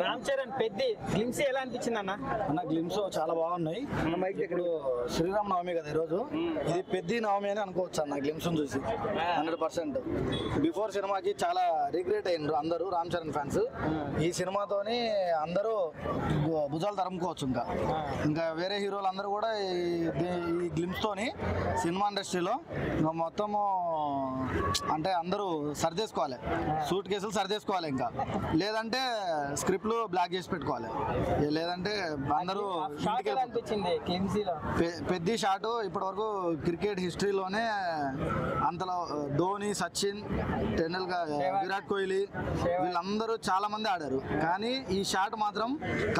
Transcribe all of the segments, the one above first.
Ram Charan Peddi glimpse ఎలా అనిపించింది అన్న? గ్లిమ్స్ చాలా బాగున్నాయి. ఇప్పుడు శ్రీరామ్ నవమి కదా ఈరోజు, ఇది పెద్ది నవమి అని అనుకోవచ్చు అన్న. గ్లిమ్స్ చూసి 100% బిఫోర్ సినిమాకి చాలా రిగ్రెట్ అయినారు అందరూ రామ్ చరణ్ ఫ్యాన్స్. ఈ సినిమాతోని అందరూ భుజాలు తరుముకోవచ్చు. ఇంకా వేరే హీరోలు అందరూ కూడా ఈ గ్లిమ్స్ తోని సినిమా ఇండస్ట్రీలో మొత్తము అంటే అందరూ సర్దేసుకోవాలి, సూట్ కేసులు సర్దేసుకోవాలి. ఇంకా లేదంటే స్క్రిప్ట్లు బ్లాక్ చేసి పెట్టుకోవాలి, లేదంటే అందరూ పెద్ద షాట్. ఇప్పటి వరకు క్రికెట్ హిస్టరీలోనే అంతలో ధోని, సచిన్ టెండూల్కర్, విరాట్ కోహ్లీ వీళ్ళందరూ చాలా మంది ఆడారు. కానీ ఈ షాట్ మాత్రం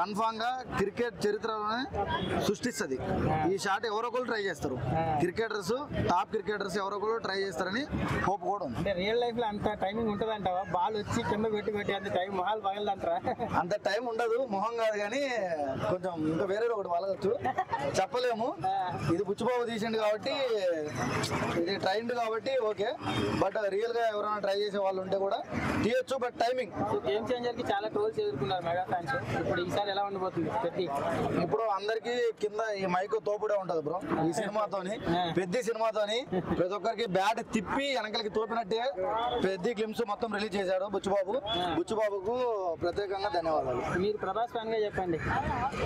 కన్ఫామ్ గా క్రికెట్ చరిత్రలోనే సృష్టిస్తుంది. ఈ షాట్ ఎవరో ఒకరు ట్రై చేస్తారు, క్రికెటర్స్, టాప్ క్రికెటర్స్ ఎవరో ఒకరు ట్రై చేస్తారని హోప్ కూడా ఉంది. రియల్ లైఫ్ లో అంత టైమింగ్ ఉంటుంది అంటావా? బాల్ వచ్చి కింద పెట్టి అంత టైం మొహాలు పగలదంటారా? అంత టైం ఉండదు, మొహం కాదు. కానీ కొంచెం ఇంకా వేరే ఒకటి పగలవచ్చు, చెప్పలేము. ఇది బుచ్చిబాబు తీసిండు కాబట్టి, ఇది ట్రైండ్ కాబట్టి ఓకే. బట్ రియల్ గా ఎవరైనా ట్రై చేసే వాళ్ళు ఉంటే కూడా తీయొచ్చు. బట్ టైమింగ్ గేమ్ చేంజర్ కి చాలా ట్రోల్స్ ఎదుర్కొన్నారు మెగా ఫ్యాన్స్. ఇప్పుడు ఈసారి ఎలా ఉండబోతుంది పెద్ది? ఇప్పుడు అందరికి కింద ఈ మైక్ తోపుడే ఉంటది బ్రో. ఈ సినిమాతోని, పెద్ద సినిమాతోని ప్రతి ఒక్కరికి బ్యాట్ తిప్పి వెనకలకి తోపినట్టే పెద్ద గ్లిమ్స్ మొత్తం రిలీజ్ చేశాడు బుచ్చిబాబు. బుచ్చిబాబుకు ప్రత్యేకంగా ధన్యవాదాలు. మీరు ప్రభాస్ ఫ్యాన్ గా చెప్పండి.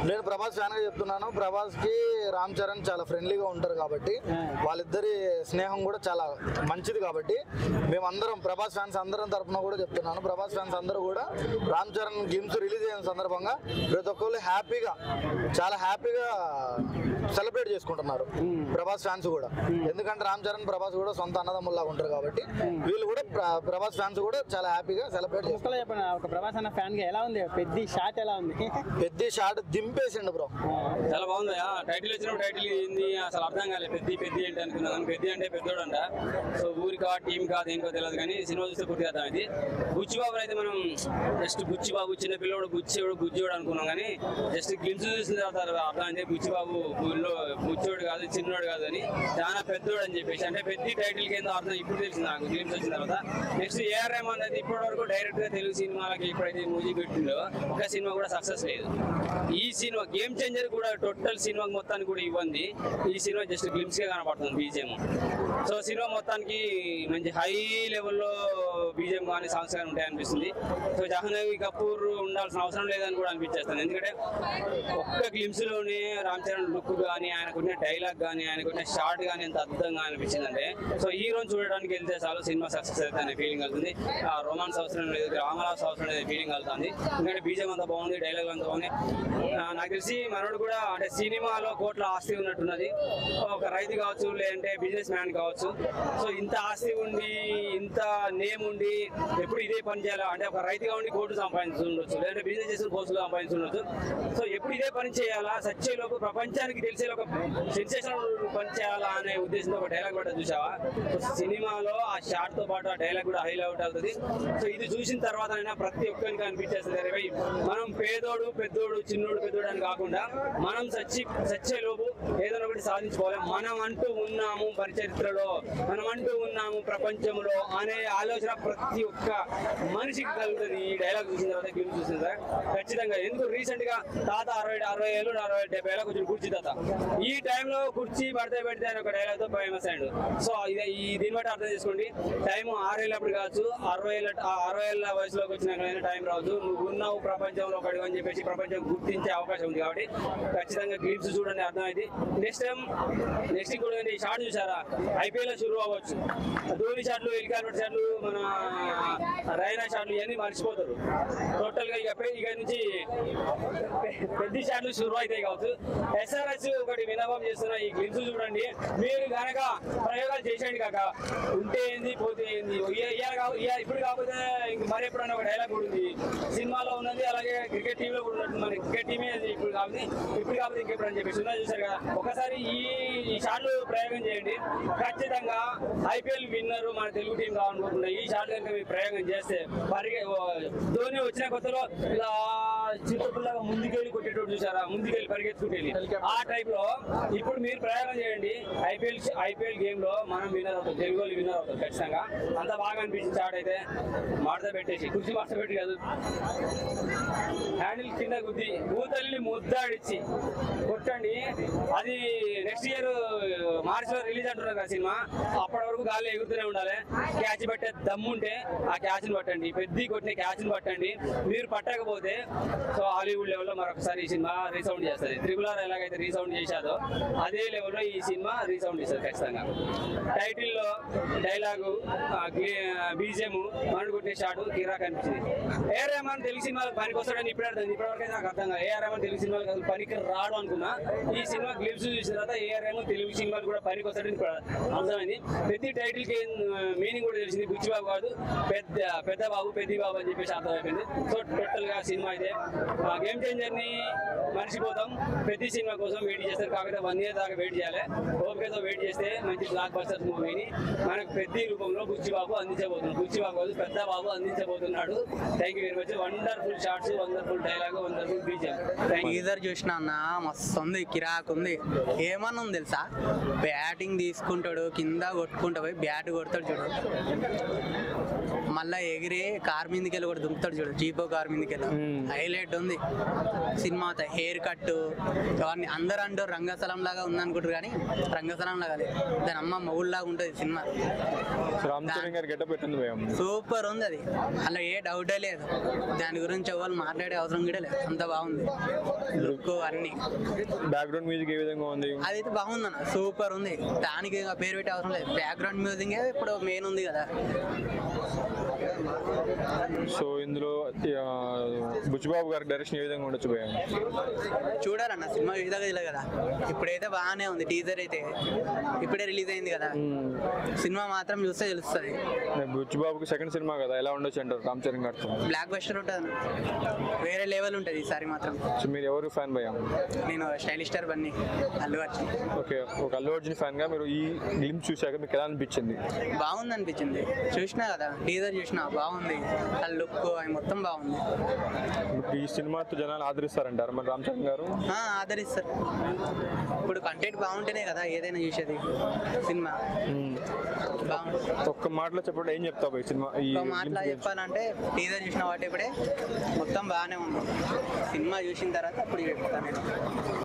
నేను ప్రభాస్ ఫ్యాన్ గా చెప్తున్నాను. ప్రభాస్ కి రామ్ చరణ్ చాలా ఫ్రెండ్లీగా ఉంటారు కాబట్టి, వాళ్ళిద్దరి స్నేహం కూడా చాలా మంచిది కాబట్టి, మేమందరం ప్రభాస్ ఫ్యాన్స్ అందరం తరఫున కూడా చెప్తున్నాను. ప్రభాస్ ఫ్యాన్స్ అందరూ కూడా రామ్ చరణ్ గేమ్స్ రిలీజ్ అయిన సందర్భంగా ప్రతి ఒక్కరు హ్యాపీగా, చాలా హ్యాపీగా సెలబ్రేట్ చేసుకుంటున్నారు ప్రభాస్ ఫ్యాన్స్ కూడా. ఎందుకంటే రామ్ చరణ్, ప్రభాస్ కూడా సొంత అన్నదమ్ముల్లాగా ఉంటారు కాబట్టి వీళ్ళు కూడా ప్రభాస్ ఫ్యాన్స్ కూడా చాలా హ్యాపీగా సెలబ్రేట్ చేస్తారు. చెప్పండి, ఒక ప్రభాస్ అన్న ఫ్యాన్ గా ఎలా ఉంది పెద్ద షాట్? ఎలా ఉంది పెద్ద షాట్? దింపేసిండు బ్రో, చాలా బాగుంది. టైటిల్ వచ్చినప్పుడు టైటిల్ ఏంది అసలు అర్థం కాలేదు. పెద్ద ఏంటి అనుకున్నాను. పెద్ద అంటే పెద్దోడు అంట. సో ఊరికా టీం కాదు ఏంకో తెలియదు, కానీ సినిమా చూస్తే పూర్తిగా అర్థమైంది. బుచ్చిబాబు అయితే మనం జస్ట్ బుచ్చిబాబు చిన్న పిల్లోడు, బుజ్జోడు అనుకున్నాం, కానీ జస్ట్ గ్లిమ్స్ చూసిన తర్వాత అర్థమైంది బుచ్చిబాబు బుచ్చోడు కాదు, చిన్నోడు కాదు అని, చాలా పెద్దోడు అని చెప్పేసి. అంటే పెద్ద టైటిల్ కింద అర్థం ఇప్పుడు తెలిసింది నాకు గ్లిమ్స్ వచ్చిన తర్వాత. నెక్స్ట్ ఏఆర్ రెహమాన్ అయితే ఇప్పటి వరకు డైరెక్ట్ గా తెలుగు సినిమాలకి ఎప్పుడైతే మ్యూజిక్ పెట్టిందో ఒక సినిమా కూడా సక్సెస్ లేదు. ఈ సినిమా గేమ్ చేంజర్ కూడా టోటల్ సినిమా మొత్తానికి కూడా ఇవ్వండి. ఈ సినిమా జస్ట్ గ్లిమ్స్ గా కనపడుతుంది బీజిఎం. సో సినిమా మొత్తానికి మంచి హై లెవెల్లో బీజిఎం కానీ సాంగ్స్ కానీ ఉంటాయి అనిపిస్తుంది. సో జాహ్నవి కపూర్ ఉండాల్సిన అవసరం లేదని కూడా అనిపించేస్తుంది. ఎందుకంటే ఒక్క గ్లిమ్స్ లోనే రామ్ చరణ్ లుక్ కానీ, ఆయనకున్న డైలాగ్ కానీ, ఆయనకున్న షార్ట్ కానీ ఎంత అద్భుతంగా అనిపించిందంటే, సో ఈ రోజు చూడడానికి వెళ్తే చాలు సినిమా సక్సెస్ అయితే అనే ఫీలింగ్ కలుగుతుంది. రొమాన్స్ అవసరం లేదు, రామలాస్ అవసరం లేదు ఫీలింగ్ కలుగుతుంది. ఎందుకంటే బీజిఎం అంతా బాగుంది, డైలాగ్ అంతా బాగుంది. నాకు తెలిసి మనోడు కూడా అంటే సినిమాలో కోట్ల ఆస్తి ఉన్నట్టున్నది. ఒక రైతు కావచ్చు, లేదంటే బిజినెస్ మ్యాన్ కావచ్చు. సో ఇంత ఆస్తి ఉండి, ఇంత నేమ్ ఉండి, ఎప్పుడు ఇదే పని చేయాలా అంటే, ఒక రైతుగా ఉండి కోట్లు సంపాదించుండొచ్చు, లేదంటే బిజినెస్ చేసిన కోట్లు సంపాదించుండొచ్చు. సో ఎప్పుడు ఇదే పని చేయాలా, సచ్చేలోపు ప్రపంచానికి తెలిసే ఒక సెన్సేషన్ పని చేయాలా అనే ఉద్దేశంతో ఒక డైలాగ్ కూడా చూసావా. సినిమాలో ఆ షార్ట్ తో పాటు ఆ డైలాగ్ కూడా హైలైట్ అవుతుంది. సో ఇది చూసిన తర్వాత ప్రతి ఒక్కరికి అనిపించేస్తుంది, మనం పేదోడు పెద్దోడు, చిన్నోడు పెద్దోడు అని కాకుండా మనం సచ్చేలోపు ఏదైనా ఒకటి సాధించుకోవాలి. మనం అంటూ ఉన్నాము పరిచరిత్రలో, మనం అంటూ ఉన్నాము ప్రపంచంలో అనే ఆలోచన ప్రతి ఒక్క మనిషికి కలుగుతుంది ఈ డైలాగ్ చూసిన తర్వాత, ఫిల్మ్ చూసిన తర్వాత ఖచ్చితంగా. ఎందుకు రీసెంట్ గా తాత 60 ఏళ్ళు 70 ఏళ్ళ కొంచెం కుర్చీ తాత, ఈ టైంలో కుర్చీ పడితే పెడితే అని ఒక డైలాగ్ తో ఫేమస్ అయ్యాడు. సో దీన్ని బట్టి అర్థం చేసుకోండి, టైం 6 ఏళ్ళప్పుడు కావచ్చు, 60 ఏళ్ళ వయసులోకి వచ్చినాక టైం రావచ్చు. నువ్వు ఉన్నావు ప్రపంచంలో ఒకటి అని చెప్పేసి ప్రపంచం గుర్తించే అవకాశం ఉంది. కాబట్టి ఖచ్చితంగా గ్లిమ్స్ చూడండి, అర్థమైంది. నెక్స్ట్ కూడా ఈ షాట్ చూసారా, ఐపీఎల్ లో షురూ అవ్వచ్చు. ధోని షాట్లు, ఎలికార్బెట్ షాట్లు, మన రైనా షాట్లు ఇవన్నీ మర్చిపోతారు టోటల్ గా. ఇక నుంచి పెద్ద షాట్లు షురూ అయితే కావచ్చు. ఎస్ఆర్ఎస్ ఒకటి విన్నపం చేస్తున్న ఈ గ్లిమ్స్ చూడండి. మీరు కనుక ప్రయోగాలు చేసేయండి కాక, ఉంటే ఏంది పోతే ఏంది, ఇప్పుడు కాకపోతే మరి ఎప్పుడన్నా ఒక డైలాగ్ కూడా ఉంది సినిమాలో ఉన్నది. అలాగే క్రికెట్ టీంలో కూడా ఉన్నట్టు, మన క్రికెట్ టీమే ఇప్పుడు కాకపోతే ఇంకెప్పుడు అని చెప్పేసి ఉన్నా చూసారు కదా. ఒకసారి ఈ షాట్లు ప్రయోగం చేయండి, ఖచ్చితంగా ఐపీఎల్ విన్నర్ మన తెలుగు టీం కావాలనుకుంటున్నా. ఈ షాట్ కనుక మీరు ప్రయోగం చేస్తే ధోని వచ్చిన కొత్తలో ఇలా చిత్తపుల్లగా ముందుకెళ్ళి కొట్టేటోడు చూసారా, ముందుకెళ్ళి పరిగెత్తుకుంటేది ఆ టైప్ లో ఇప్పుడు మీరు ప్రయోగం చేయండి. ఐపీఎల్ గేమ్ లో మనం విన్నర్ అవుతాం, తెలుగు వాళ్ళు విన్నర్ అవుతాం ఖచ్చితంగా. అంత బాగా అనిపించింది షాట్ అయితే. మార్త పెట్టేసి కుర్చీ మార్త పెట్టి కాదు. హ్యాండిల్ కింద గుద్ది భూతల్ని ముద్దాడిచ్చి కొట్టండి. అది నెక్స్ట్ ఇయర్ మార్చిలో రిలీజ్ అంటున్నారు కదా సినిమా, అప్పటి వరకు గాల్లో ఎగురుతూనే ఉండాలి. క్యాచ్ పట్టే దమ్ముంటే ఆ క్యాచ్ని పట్టండి, పెద్ద కొట్టిన క్యాచ్ని పట్టండి. మీరు పట్టకపోతే సో హాలీవుడ్ లెవెల్లో మరొకసారి ఈ సినిమా రీసౌండ్ చేస్తుంది. RRR ఎలాగైతే రీసౌండ్ చేశాదో అదే లెవెల్లో ఈ సినిమా రీసౌండ్ చేస్తుంది ఖచ్చితంగా. టైటిల్లో డైలాగు, బీజిఎం, మనుడు కొట్టే షాట్ కిరాక్ అనిపించింది. ఏఆర్ రెహమాన్ తెలుగు సినిమాలకు పనికి వస్తాడని ఇప్పటివరకు అయితే నాకు అర్థం కాదు. ఏఆర్ రెహమాన్ తెలుగు సినిమాలకు అసలు పనికి రాడు అనుకున్నా. ఈ సినిమా గ్లిప్స్ చూసిన తర్వాత ఏఆర్ రెహమాన్ తెలుగు సినిమాలు కూడా పనికి వస్తాడని అర్థమైంది. ప్రతి టైటిల్ కి మీనింగ్ కూడా తెలిసింది. బుచ్చిబాబు కాదు పెద్ద బాబు పెద్ది బాబు అని చెప్పేసి అర్థమైపోయింది. సో టోటల్ గా సినిమా అయితే గేమ్ చేంజర్ ని మర్చిపోతాం. ప్రతి సినిమా కోసం వెయిట్ చేస్తారు, కాకపోతే 1 year దాకా వెయిట్ చేయాలి. ఓపికతో వెయిట్ చేస్తే మంచి బ్లాక్ బస్టర్ మూవీని మనకు పెద్ద రూపంలో బుచ్చిబాబు అందించబోతున్నాడు. బుచ్చిబాబు కాదు పెద్ద బాబు అందించబోతున్నాడు. Thank you very much. Wonderful shots, wonderful dialogue, wonderful BGM. Teaser చూసిన అన్న మస్తు ఉంది, కిరాక్ ఉంది. ఏమన్నా ఉంది తెలుసా, బ్యాటింగ్ తీసుకుంటాడు, కింద కొట్టుకుంటా పోయి బ్యాట్ కొడతాడు చూడు, మళ్ళా ఎగిరి కార్ మీదకి వెళ్ళి కూడా దుంకుతాడు చూడు, జీపో కార్ మీదకి వెళ్ళి. హైలైట్ ఉంది సినిమా. హెయిర్ కట్ అవన్నీ అందరూ అంటూ రంగస్థలం లాగా ఉంది అనుకుంటారు, కానీ రంగస్థలం లాగా లేదు, దాని అమ్మ మౌల్లాగా ఉంటుంది సినిమా. సూపర్ ఉంది అది, అలా ఏ డౌటే లేదు. దాని గురించి ఎవరు మాట్లాడే అవసరం కూడా లేదు, అంత బాగుంది. లుక్ అన్ని, బ్యాక్గ్రౌండ్ మ్యూజిక్ ఏ విధంగా ఉంది? అదైతే బాగుంది అన్న, సూపర్ ఉంది. దానికి పేరు పెట్టే అవసరం లేదు, బ్యాక్గ్రౌండ్ మ్యూజిక్ ఇప్పుడు మెయిన్ ఉంది కదా. సో ఇందులో బుచ్చిబాబు గారి డైరెక్షన్ ఏ విధంగా ఉండొచ్చు భయ్యా? చూడాలన్న సినిమా ఈ విధంగా తెలియదు కదా. ఇప్పుడైతే బాగానే ఉంది, టీజర్ అయితే ఇప్పుడే రిలీజ్ అయింది కదా. సినిమా మాత్రం చూస్తే తెలుస్తుంది. బుచ్చిబాబుకి సెకండ్ సినిమా కదా, ఎలా ఉండొచ్చు అంటారు రామ్ చరణ్ గారితో? బ్లాక్ బస్టర్ ఉంటుంది, వేరే లెవెల్ ఉంటుంది ఈసారి మాత్రం. సో మీరు ఎవరు ఫ్యాన్ భయ్యా? నేను stylish star Bunny, Allu Arjun. Okay, ఒక అల్లు అర్జున్ ఫ్యాన్ గా మీరు ఈ గ్లింప్స్ చూశాక మీకు ఎలా అనిపించింది? బాగుంది అనిపించింది, చూసినా కదా టీజర్ చూసినా, బాగుంది. ఆ లుక్ అవి మొత్తం బాగుంది. ఈ సినిమాతో జనాలు ఆదరిస్తారంటారు మరి రామ్ చరణ్ గారు? ఆదరిస్తారు. ఇప్పుడు కంటెంట్ బాగుంటేనే కదా ఏదైనా చూసేది. సినిమా బాగుంటుంది. ఒక్క మాటలో చెప్పండి, ఏం చెప్తావు ఈ సినిమా? ఈ మాటలో చెప్పాలంటే టీజర్ చూసిన వాటి ఇప్పుడే మొత్తం బాగానే ఉంది. సినిమా చూసిన తర్వాత అప్పుడు చెప్తాను నేను.